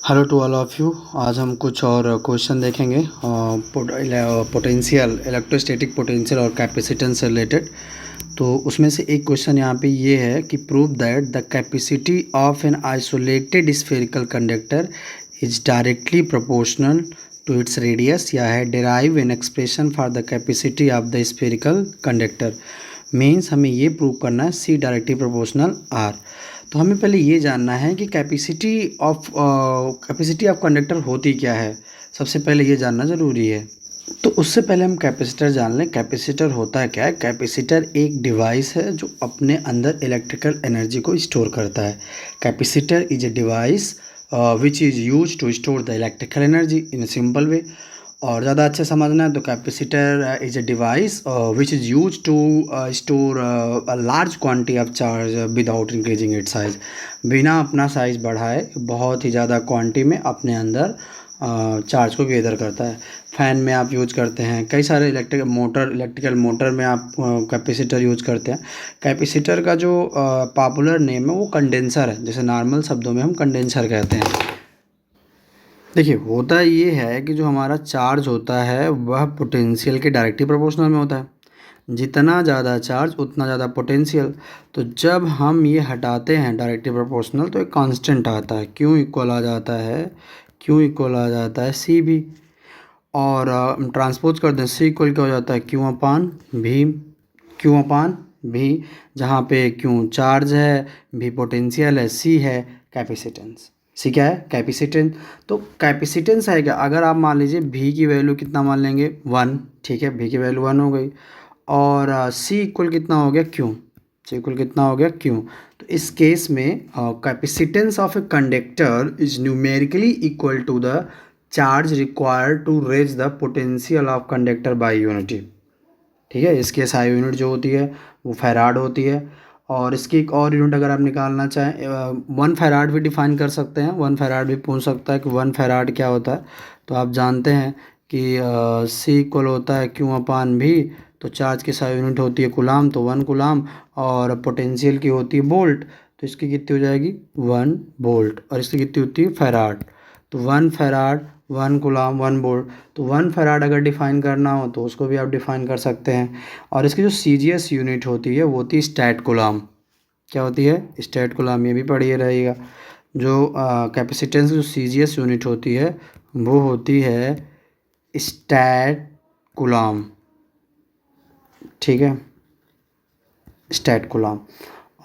Hello to all of you. आज हम कुछ और क्वेश्चन देखेंगे पोटेंशियल, इलेक्ट्रोस्टैटिक पोटेंशियल और कैपेसिटेंस से रिलेटेड। तो उसमें से एक क्वेश्चन यहाँ पे ये है कि prove that the capacity of an isolated spherical conductor is directly proportional to its radius, या है derive an expression for the capacity of the spherical conductor. Means हमें ये प्रूव करना है सी डायरेक्टली प्रोपोर्शनल आर। तो हमें पहले ये जानना है कि कैपेसिटी ऑफ कंडक्टर होती क्या है। सबसे पहले ये जानना ज़रूरी है। तो उससे पहले हम कैपेसिटर जान लें। कैपेसिटर होता है क्या है? कैपेसिटर एक डिवाइस है जो अपने अंदर इलेक्ट्रिकल एनर्जी को स्टोर करता है। Capacitor is a device which is use to store the electrical energy in a simple way. और ज़्यादा अच्छे समझना है तो capacitor is a device which is use to store a large quantity of charge without increasing it size. बिना अपना size बढ़ाए बहुत ही ज़्यादा क्वांटिटी में अपने अंदर चार्ज को गैदर करता है। फ़ैन में आप यूज करते हैं, कई सारे इलेक्ट्रिकल मोटर में आप कैपेसिटर यूज करते हैं। कैपेसिटर का जो पॉपुलर नेम है वो कंडेंसर है, जैसे नॉर्मल शब्दों में हम कंडेंसर कहते हैं। देखिए, होता ये है कि जो हमारा चार्ज होता है वह पोटेंशियल के डायरेक्टली प्रोपोर्शनल में होता है। जितना ज़्यादा चार्ज उतना ज़्यादा पोटेंशियल। तो जब हम ये हटाते हैं डायरेक्टली प्रोपोर्शनल तो एक कांस्टेंट आता है, क्यू इक्वल आ जाता है, क्यू इक्वल आ जाता है सी भी। और ट्रांसपोज कर दें, सी इक्वल क्या हो जाता है, क्यू अपान भी। क्यू अपान भी, जहाँ पे क्यू चार्ज है, भी पोटेंशियल है, सी है कैपेसिटेंस। सी क्या है? कैपेसिटेंस। तो कैपेसिटेंस है क्या? अगर आप मान लीजिए भी की वैल्यू कितना मान लेंगे, 1। ठीक है, भी की वैल्यू 1 हो गई। और सी इक्वल कितना हो गया, क्यू। सी इक्वल कितना हो गया, क्यू। तो इस केस में capacitance of a conductor is numerically equal to the charge required to raise the potential of conductor by unity. ठीक है, इसकी एसआई यूनिट जो होती है वो फैराड होती है। और इसकी एक और यूनिट अगर आप निकालना चाहें, 1 फैराड भी डिफाइन कर सकते हैं। 1 फैराड भी पूछ सकता है कि 1 फैराड क्या होता है। तो आप जानते हैं कि सी इक्वल होता है क्यू अपान भी। तो चार्ज की एसआई यूनिट होती है कुलाम, तो 1 कुलाम। और पोटेंशियल की होती है वोल्ट, तो इसकी कितनी हो जाएगी, 1 वोल्ट। और इसकी कितनी होती है, फैराड। तो 1 फैराड, 1 कुलाम, 1 वोल्ट। तो 1 फैराड अगर डिफ़ाइन करना हो तो उसको भी आप डिफ़ाइन कर सकते हैं। और इसकी जो सीजीएस यूनिट होती है वो होती है स्टैट कुलाम। क्या होती है, स्टैट कुलाम। ये भी पढ़िए रहेगा। जो कैपेसिटेंस जो सीजीएस यूनिट होती है वो होती है स्टैट कुलाम। ठीक है, स्टैट कुलाम।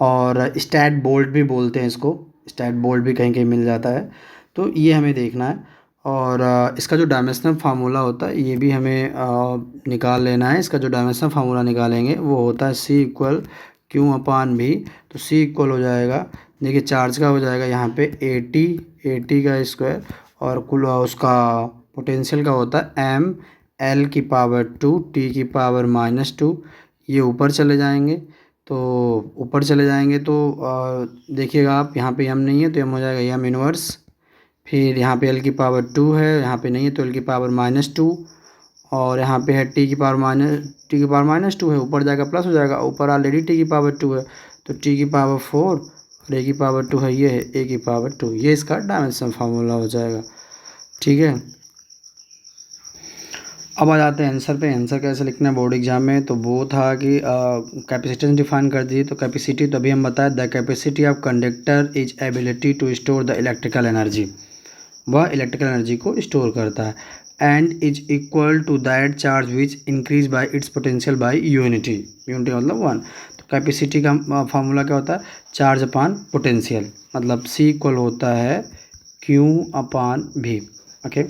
और स्टैट बोल्ट भी बोलते हैं इसको, स्टैट बोल्ट भी कहीं कहीं मिल जाता है। तो ये हमें देखना है। और इसका जो डायमेंशनल फार्मूला होता है ये भी हमें निकाल लेना है। इसका जो डायमेंशनल फार्मूला निकालेंगे वो होता है सी इक्वल क्यू अपान भी। तो सी इक्वल हो जाएगा, देखिए चार्ज का हो जाएगा यहाँ पे 80 का स्क्वायर। और कुल उसका पोटेंशियल का होता है एम एल की पावर 2 टी की पावर -2। ये ऊपर चले जाएंगे। तो ऊपर चले जाएंगे तो देखिएगा आप, यहाँ पे एम नहीं है तो एम हो जाएगा एम इनवर्स। फिर यहाँ पे एल की पावर 2 है, यहाँ पे नहीं है तो एल की पावर -2। और यहाँ पे है टी की पावर -2 है, ऊपर जाएगा प्लस हो जाएगा, ऊपर ऑलरेडी टी की पावर 2 है तो टी की पावर 4 और ए की पावर 2 है, ये है ए की पावर 2। ये इसका डायमेंशन फार्मूला हो जाएगा। ठीक है, अब आ जाते हैं आंसर पे। आंसर कैसे लिखना है बोर्ड एग्जाम में, तो वो था कि कैपेसिटेंस डिफाइन कर दी। तो कैपेसिटी तो अभी हम बताया, the capacity of conductor is ability to store the electrical energy. वह इलेक्ट्रिकल एनर्जी को स्टोर करता है। And is equal to that charge which increase by its potential by unity. Unity मतलब 1। तो कैपेसिटी का फार्मूला क्या होता है, चार्ज अपान पोटेंशियल। मतलब सी इक्वल होता है क्यू अपान भी। ओके,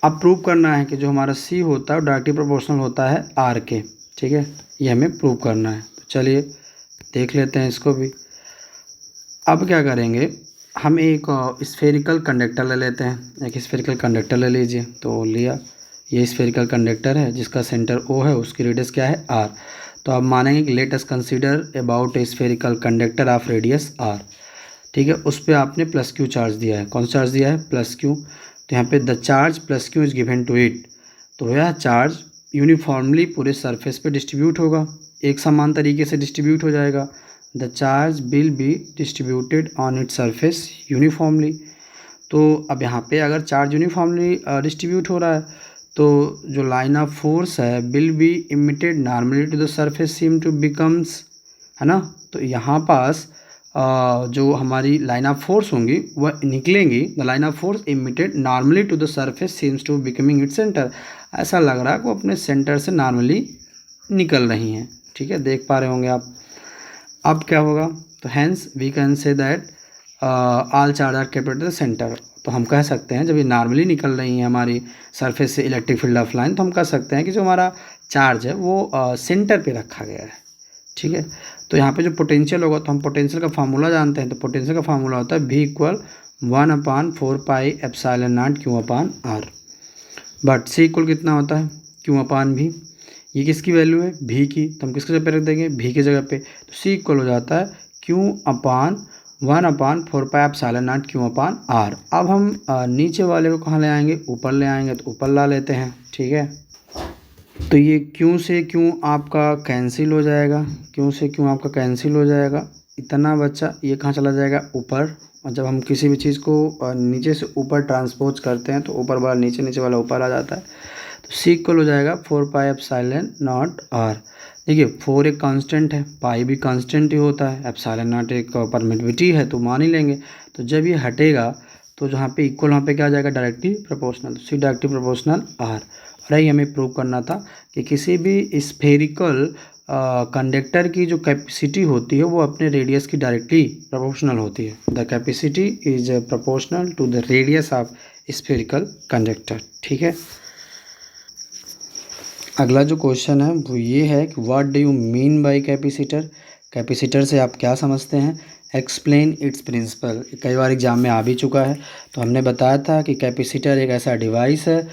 अब प्रूव करना है कि जो हमारा सी होता है डायरेक्टली प्रोपोर्शनल होता है आर के। ठीक है, ये हमें प्रूव करना है। तो चलिए देख लेते हैं इसको भी। अब क्या करेंगे, हम एक स्फेरिकल कंडक्टर ले लेते हैं। एक स्फेरिकल कंडक्टर ले लीजिए, तो लिया। ये स्फेरिकल कंडक्टर है जिसका सेंटर ओ है, उसकी रेडियस क्या है, आर। तो आप मानेंगे कि let us consider about a spherical conductor of radius R. ठीक है, उस पर आपने प्लस क्यू चार्ज दिया है। कौन सा चार्ज दिया है, प्लस क्यू। तो यहाँ पे the charge plus Q is given to it. तो यह चार्ज यूनिफॉर्मली पूरे सरफेस पे डिस्ट्रीब्यूट होगा, एक समान तरीके से डिस्ट्रीब्यूट हो जाएगा। The charge will be distributed on its surface uniformly. तो अब यहाँ पे अगर चार्ज यूनिफॉर्मली डिस्ट्रीब्यूट हो रहा है तो जो लाइन ऑफ फोर्स है will be emitted normally to the surface seem to becomes, है ना। तो यहाँ पास जो हमारी लाइन ऑफ फोर्स होंगी वह निकलेंगी। The line of force emitted normally to the surface seems to becoming it centre. ऐसा लग रहा है कि वो अपने सेंटर से नॉर्मली निकल रही हैं, ठीक है, देख पा रहे होंगे आप। अब क्या होगा, तो hence we can say that all charge are kept at the centre. तो हम कह सकते हैं जब ये नॉर्मली निकल रही हैं हमारी सरफेस से इलेक्ट्रिक फील्ड ऑफ लाइन, तो हम कह सकते हैं कि जो हमारा चार्ज है वो सेंटर पे रखा गया है, ठीक है। तो यहाँ पे जो पोटेंशियल होगा, तो हम पोटेंशियल का फार्मूला जानते हैं। तो पोटेंशियल का फार्मूला होता है V equal 1/4πε0 Q/R। But C equal कितना होता है, Q/V। ये किसकी वैल्यू है, V की, तो हम किसके जगह पे रख देंगे, V की जगह पे। तो C इक्वल हो जाता है Q/1/4πε0 Q/R। अब हम नीचे वाले को कहाँ ले आएंगे, ऊपर ले आएंगे, तो ऊपर ला लेते हैं, ठीक है। तो ये क्यों से क्यों आपका कैंसिल हो जाएगा, क्यों से क्यों आपका कैंसिल हो जाएगा, इतना बच्चा ये कहाँ चला जाएगा, ऊपर। और जब हम किसी भी चीज़ को नीचे से ऊपर ट्रांसपोज करते हैं तो ऊपर वाला नीचे, नीचे वाला ऊपर आ जाता है। तो C इक्वल हो जाएगा 4πε0R। देखिए 4 एक कांस्टेंट है, पाई भी कांस्टेंट ही होता है, एप्सिलॉन एक परमिटिविटी है तो मान ही लेंगे। तो जब ये हटेगा तो जहाँ पे इक्वल वहाँ पे क्या आ जाएगा, डायरेक्टली प्रोपोर्शनल। तो C डायरेक्टली प्रोपोर्शनल R। और यही हमें प्रूव करना था कि किसी भी स्फेरिकल कंडक्टर की जो कैपेसिटी होती है वो अपने रेडियस की डायरेक्टली प्रोपोर्शनल होती है। The capacity is proportional to the radius of spherical conductor, ठीक है। अगला जो क्वेश्चन है वो ये है कि what do you mean by capacitor. Capacitor से आप क्या समझते हैं, एक्सप्लेन इट्स प्रिंसिपल। कई बार एग्जाम में आ भी चुका है। तो हमने बताया था कि कैपेसिटर एक ऐसा डिवाइस है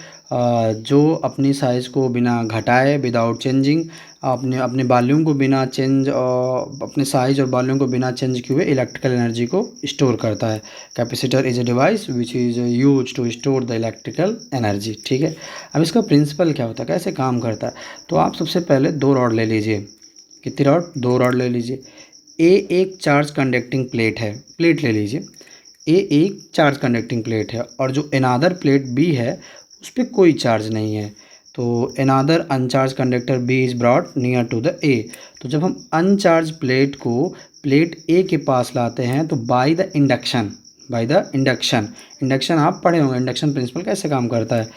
जो अपनी साइज़ को बिना घटाए, विदाउट चेंजिंग, अपने अपने वॉल्यूम को बिना चेंज, अपने साइज और वॉल्यूम को बिना चेंज किए हुए इलेक्ट्रिकल एनर्जी को स्टोर करता है। Capacitor is a device which is use to store the electrical energy, ठीक है। अब इसका प्रिंसिपल क्या होता है, कैसे काम करता है। तो आप सबसे पहले 2 रॉड ले लीजिए। कितनी रॉड, 2 रॉड ले लीजिए। ए एक चार्ज कंडक्टिंग प्लेट है, प्लेट ले लीजिए। ए एक चार्ज कंडक्टिंग प्लेट है और जो अनदर प्लेट बी है उस पर कोई चार्ज नहीं है। तो another uncharged conductor B is brought near to the A. तो जब हम अनचार्ज प्लेट को प्लेट ए के पास लाते हैं तो बाय द इंडक्शन, इंडक्शन आप पढ़े होंगे, इंडक्शन प्रिंसिपल कैसे काम करता है।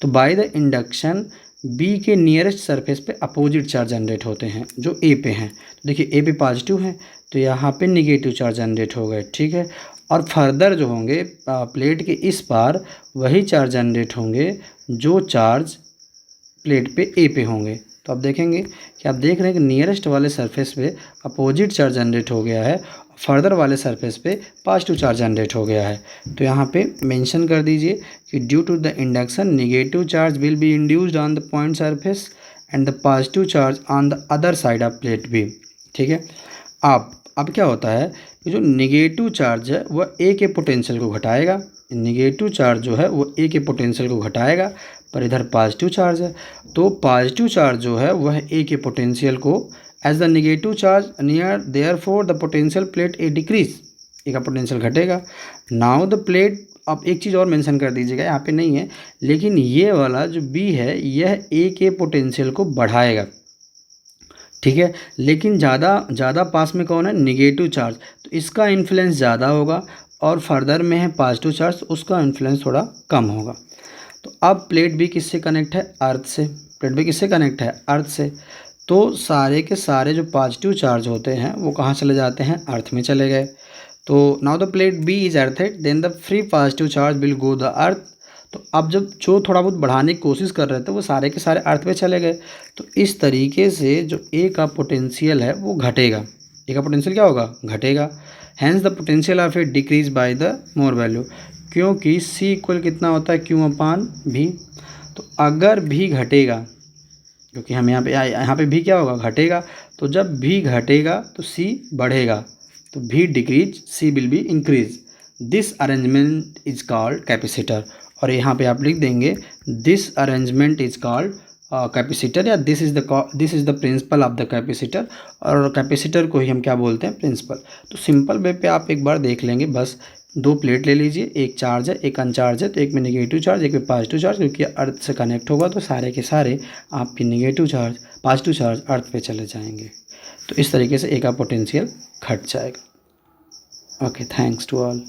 तो बाय द इंडक्शन बी के नियरेस्ट सरफेस पे अपोजिट चार्ज जनरेट होते हैं जो ए पे हैं। तो देखिए ए पे पॉजिटिव है तो यहाँ पे निगेटिव चार्ज जनरेट हो गए, ठीक है। और फर्दर जो होंगे प्लेट के इस पार वही चार्ज जनरेट होंगे जो चार्ज प्लेट पे ए पे होंगे। तो आप देखेंगे कि आप देख रहे हैं कि नियरेस्ट वाले सरफेस पे अपोजिट चार्ज जनरेट हो गया है, फर्दर वाले सरफेस पे पॉजिटिव चार्ज जनरेट हो गया है। तो यहाँ पे मेंशन कर दीजिए कि due to the induction negative charge will be induced on the point surface and the positive charge on the other side of plate B, ठीक है। अब क्या होता है कि जो निगेटिव चार्ज है वह ए के पोटेंशियल को घटाएगा, निगेटिव चार्ज जो है वो ए के पोटेंशियल को घटाएगा, पर इधर पॉजिटिव चार्ज है तो पॉजिटिव चार्ज जो है वह ए के पोटेंशियल को as the negative charge near therefore the potential plate A decrease, A का पोटेंशियल घटेगा। नाउ द प्लेट, अब एक चीज़ और मेंशन कर दीजिएगा, यहाँ पे नहीं है लेकिन ये वाला जो बी है यह ए के पोटेंशियल को बढ़ाएगा, ठीक है। लेकिन ज़्यादा पास में कौन है, निगेटिव चार्ज, तो इसका इन्फ्लुएंस ज़्यादा होगा और फर्दर में है पॉजिटिव चार्ज तो उसका इन्फ्लुएंस थोड़ा कम होगा। तो अब प्लेट बी किससे कनेक्ट है, अर्थ से। प्लेट बी किससे कनेक्ट है, अर्थ से। तो सारे के सारे जो पॉजिटिव चार्ज होते हैं वो कहाँ चले जाते हैं, अर्थ में चले गए। तो now the plate B is earthed then the free positive charge will go the earth. तो अब जब जो थोड़ा बहुत बढ़ाने की कोशिश कर रहे थे वो सारे के सारे अर्थ पे चले गए। तो इस तरीके से जो ए का पोटेंशियल है वो घटेगा, ए का पोटेंशियल क्या होगा, घटेगा। Hence the potential of A decrease by the more value, क्योंकि सी इक्वल कितना होता है, Q/V। तो अगर भी घटेगा, क्योंकि हम यहाँ पे भी क्या होगा, घटेगा। तो जब भी घटेगा तो सी बढ़ेगा, तो भी decrease C will be increase. This arrangement is called capacitor. और यहाँ पे आप लिख देंगे this arrangement is called capacitor, या this is the principle of the capacitor. और कैपेसिटर को ही हम क्या बोलते हैं, प्रिंसिपल। तो सिंपल वे पे आप एक बार देख लेंगे, बस 2 प्लेट ले लीजिए, एक चार्ज है एक अनचार्ज है, तो एक में नेगेटिव चार्ज एक में पॉजिटिव चार्ज, क्योंकि अर्थ से कनेक्ट होगा तो सारे के सारे आपके negative charge positive charge earth पे चले जाएंगे। तो इस तरीके से एक का पोटेंशियल घट जाएगा। Okay, thanks to all.